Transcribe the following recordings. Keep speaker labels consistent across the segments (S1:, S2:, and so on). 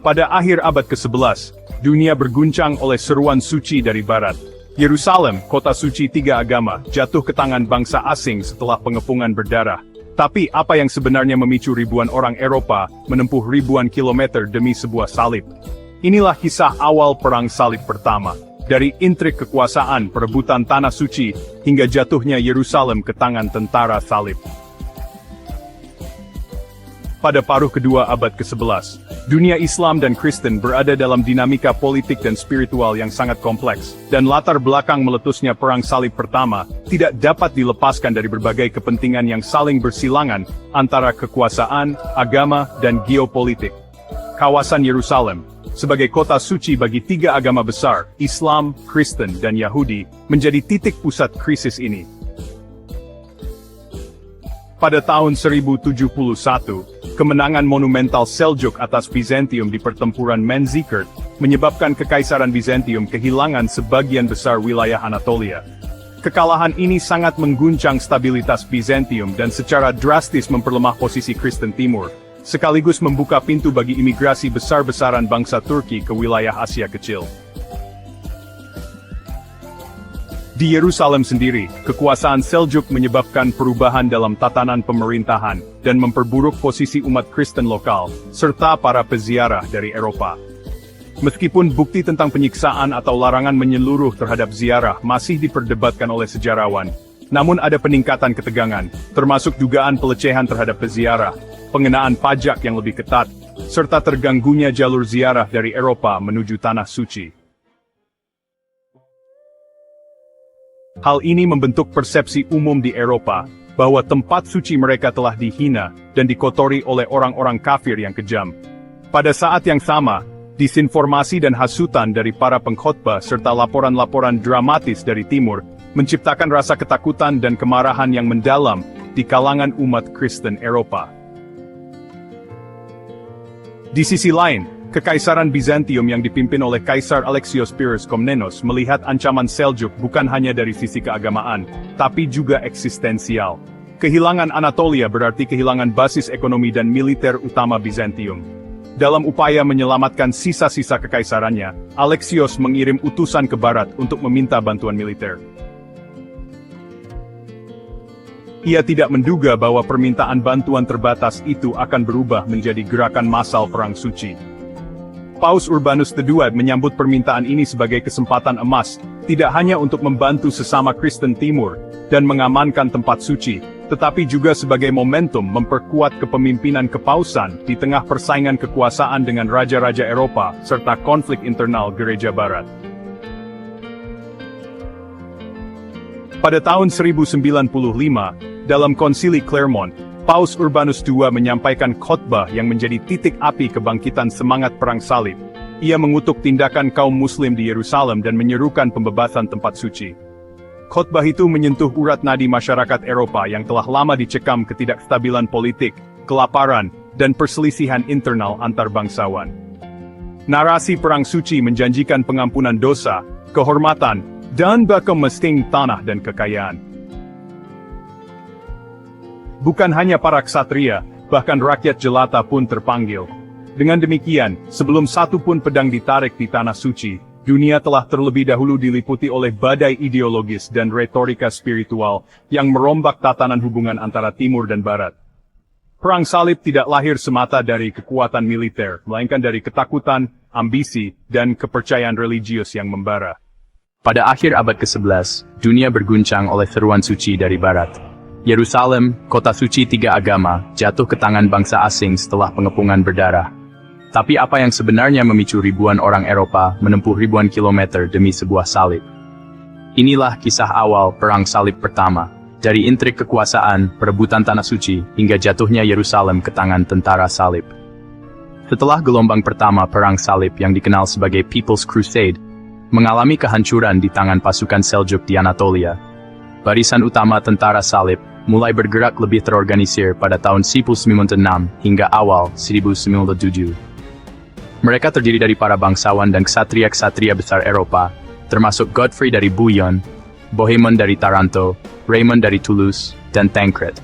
S1: Pada akhir abad ke-11, dunia berguncang oleh seruan suci dari barat. Yerusalem, kota suci tiga agama, jatuh ke tangan bangsa asing setelah pengepungan berdarah. Tapi apa yang sebenarnya memicu ribuan orang Eropa menempuh ribuan kilometer demi sebuah salib? Inilah kisah awal Perang Salib Pertama. Dari intrik kekuasaan perebutan tanah suci, hingga jatuhnya Yerusalem ke tangan tentara salib. Pada paruh kedua abad ke-11, dunia Islam dan Kristen berada dalam dinamika politik dan spiritual yang sangat kompleks, dan latar belakang meletusnya Perang Salib Pertama tidak dapat dilepaskan dari berbagai kepentingan yang saling bersilangan antara kekuasaan, agama, dan geopolitik. Kawasan Yerusalem, sebagai kota suci bagi tiga agama besar, Islam, Kristen, dan Yahudi, menjadi titik pusat krisis ini. Pada tahun 1071, kemenangan monumental Seljuk atas Bizantium di pertempuran Manzikert menyebabkan Kekaisaran Bizantium kehilangan sebagian besar wilayah Anatolia. Kekalahan ini sangat mengguncang stabilitas Bizantium dan secara drastis memperlemah posisi Kristen Timur, sekaligus membuka pintu bagi imigrasi besar-besaran bangsa Turki ke wilayah Asia Kecil. Di Yerusalem sendiri, kekuasaan Seljuk menyebabkan perubahan dalam tatanan pemerintahan dan memperburuk posisi umat Kristen lokal, serta para peziarah dari Eropa. Meskipun bukti tentang penyiksaan atau larangan menyeluruh terhadap ziarah masih diperdebatkan oleh sejarawan, namun ada peningkatan ketegangan, termasuk dugaan pelecehan terhadap peziarah, pengenaan pajak yang lebih ketat, serta terganggunya jalur ziarah dari Eropa menuju Tanah Suci. Hal ini membentuk persepsi umum di Eropa, bahwa tempat suci mereka telah dihina dan dikotori oleh orang-orang kafir yang kejam. Pada saat yang sama, disinformasi dan hasutan dari para pengkhotbah serta laporan-laporan dramatis dari Timur, menciptakan rasa ketakutan dan kemarahan yang mendalam di kalangan umat Kristen Eropa. Di sisi lain, Kekaisaran Bizantium yang dipimpin oleh Kaisar Alexios I Komnenos melihat ancaman Seljuk bukan hanya dari sisi keagamaan, tapi juga eksistensial. Kehilangan Anatolia berarti kehilangan basis ekonomi dan militer utama Bizantium. Dalam upaya menyelamatkan sisa-sisa kekaisarannya, Alexios mengirim utusan ke barat untuk meminta bantuan militer. Ia tidak menduga bahwa permintaan bantuan terbatas itu akan berubah menjadi gerakan massal perang suci. Paus Urbanus II menyambut permintaan ini sebagai kesempatan emas, tidak hanya untuk membantu sesama Kristen Timur dan mengamankan tempat suci, tetapi juga sebagai momentum memperkuat kepemimpinan kepausan di tengah persaingan kekuasaan dengan raja-raja Eropa serta konflik internal Gereja Barat. Pada tahun 1095, dalam Konsili Clermont, Paus Urbanus II menyampaikan khotbah yang menjadi titik api kebangkitan semangat Perang Salib. Ia mengutuk tindakan kaum Muslim di Yerusalem dan menyerukan pembebasan tempat suci. Khotbah itu menyentuh urat nadi masyarakat Eropa yang telah lama dicekam ketidakstabilan politik, kelaparan, dan perselisihan internal antar bangsawan. Narasi Perang Suci menjanjikan pengampunan dosa, kehormatan, dan bahkan mesting tanah dan kekayaan. Bukan hanya para ksatria, bahkan rakyat jelata pun terpanggil. Dengan demikian, sebelum satu pun pedang ditarik di Tanah Suci, dunia telah terlebih dahulu diliputi oleh badai ideologis dan retorika spiritual yang merombak tatanan hubungan antara Timur dan Barat. Perang Salib tidak lahir semata dari kekuatan militer, melainkan dari ketakutan, ambisi, dan kepercayaan religius yang membara.
S2: Pada akhir abad ke-11, dunia berguncang oleh seruan suci dari Barat. Yerusalem, kota suci tiga agama, jatuh ke tangan bangsa asing setelah pengepungan berdarah. Tapi apa yang sebenarnya memicu ribuan orang Eropa menempuh ribuan kilometer demi sebuah salib? Inilah kisah awal Perang Salib Pertama, dari intrik kekuasaan, perebutan tanah suci, hingga jatuhnya Yerusalem ke tangan tentara salib. Setelah gelombang pertama Perang Salib yang dikenal sebagai People's Crusade, mengalami kehancuran di tangan pasukan Seljuk di Anatolia, barisan utama tentara salib mulai bergerak lebih terorganisir pada tahun 1096 hingga awal 1097. Mereka terdiri dari para bangsawan dan ksatria-ksatria besar Eropa, termasuk Godfrey dari Bouillon, Bohemond dari Taranto, Raymond dari Toulouse, dan Tancred.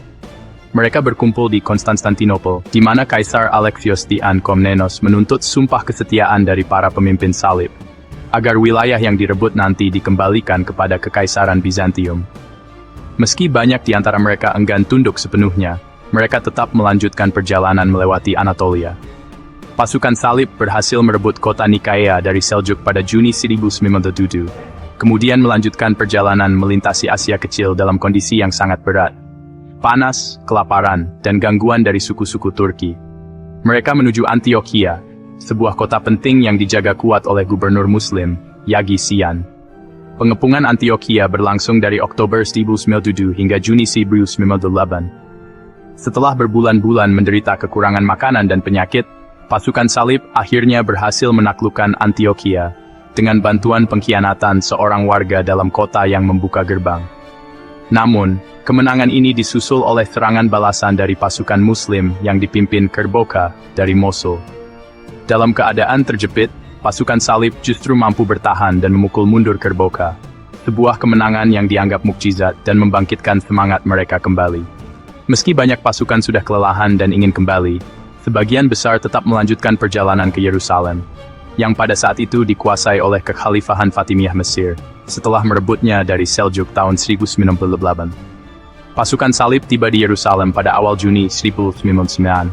S2: Mereka berkumpul di Konstantinopel, di mana Kaisar Alexios I Komnenos menuntut sumpah kesetiaan dari para pemimpin salib, agar wilayah yang direbut nanti dikembalikan kepada Kekaisaran Bizantium. Meski banyak di antara mereka enggan tunduk sepenuhnya, mereka tetap melanjutkan perjalanan melewati Anatolia. Pasukan salib berhasil merebut kota Nikaia dari Seljuk pada Juni 1907, kemudian melanjutkan perjalanan melintasi Asia Kecil dalam kondisi yang sangat berat. Panas, kelaparan, dan gangguan dari suku-suku Turki. Mereka menuju Antioquia, sebuah kota penting yang dijaga kuat oleh gubernur Muslim, Yagi Sian. Pengepungan Antioquia berlangsung dari Oktober 1907 hingga Juni 1908. Setelah berbulan-bulan menderita kekurangan makanan dan penyakit, pasukan salib akhirnya berhasil menaklukkan Antioquia dengan bantuan pengkhianatan seorang warga dalam kota yang membuka gerbang. Namun, kemenangan ini disusul oleh serangan balasan dari pasukan Muslim yang dipimpin Kerboka dari Mosul. Dalam keadaan terjepit, pasukan salib justru mampu bertahan dan memukul mundur Kerboka, sebuah kemenangan yang dianggap mukjizat dan membangkitkan semangat mereka kembali. Meski banyak pasukan sudah kelelahan dan ingin kembali, sebagian besar tetap melanjutkan perjalanan ke Yerusalem, yang pada saat itu dikuasai oleh Kekhalifahan Fatimiyah Mesir, setelah merebutnya dari Seljuk tahun 1098. Pasukan salib tiba di Yerusalem pada awal Juni 1099.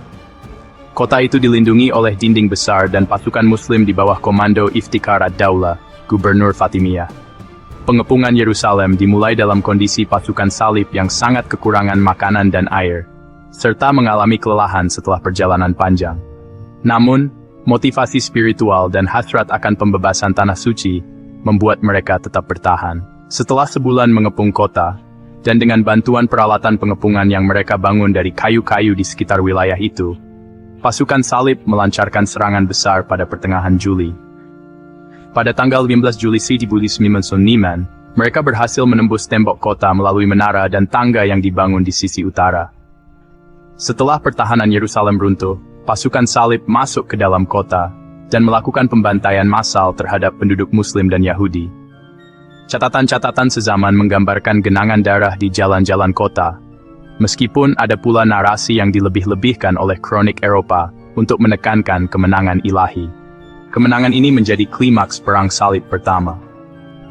S2: Kota itu dilindungi oleh dinding besar dan pasukan Muslim di bawah komando Iftikhar ad-Daulah, Gubernur Fatimiyah. Pengepungan Yerusalem dimulai dalam kondisi pasukan salib yang sangat kekurangan makanan dan air, serta mengalami kelelahan setelah perjalanan panjang. Namun, motivasi spiritual dan hasrat akan pembebasan tanah suci membuat mereka tetap bertahan. Setelah sebulan mengepung kota, dan dengan bantuan peralatan pengepungan yang mereka bangun dari kayu-kayu di sekitar wilayah itu, pasukan salib melancarkan serangan besar pada pertengahan Juli. Pada tanggal 15 Juli 1909, mereka berhasil menembus tembok kota melalui menara dan tangga yang dibangun di sisi utara. Setelah pertahanan Yerusalem runtuh, pasukan salib masuk ke dalam kota dan melakukan pembantaian massal terhadap penduduk Muslim dan Yahudi. Catatan-catatan sezaman menggambarkan genangan darah di jalan-jalan kota, meskipun ada pula narasi yang dilebih-lebihkan oleh kronik Eropa untuk menekankan kemenangan ilahi. Kemenangan ini menjadi klimaks Perang Salib pertama.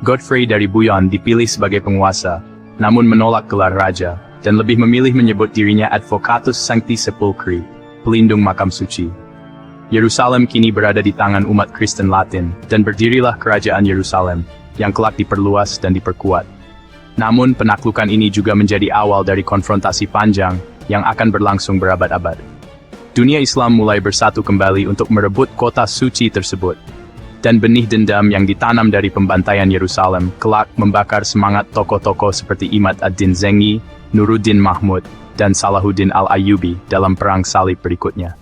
S2: Godfrey dari Bouillon dipilih sebagai penguasa, namun menolak gelar raja, dan lebih memilih menyebut dirinya Advocatus Sancti Sepulchri, pelindung makam suci. Yerusalem kini berada di tangan umat Kristen Latin, dan berdirilah Kerajaan Yerusalem, yang kelak diperluas dan diperkuat. Namun penaklukan ini juga menjadi awal dari konfrontasi panjang, yang akan berlangsung berabad-abad. Dunia Islam mulai bersatu kembali untuk merebut kota suci tersebut. Dan benih dendam yang ditanam dari pembantaian Yerusalem, kelak membakar semangat tokoh-tokoh seperti Imad ad-Din Zengi, Nuruddin Mahmud, dan Salahuddin al-Ayyubi dalam Perang Salib berikutnya.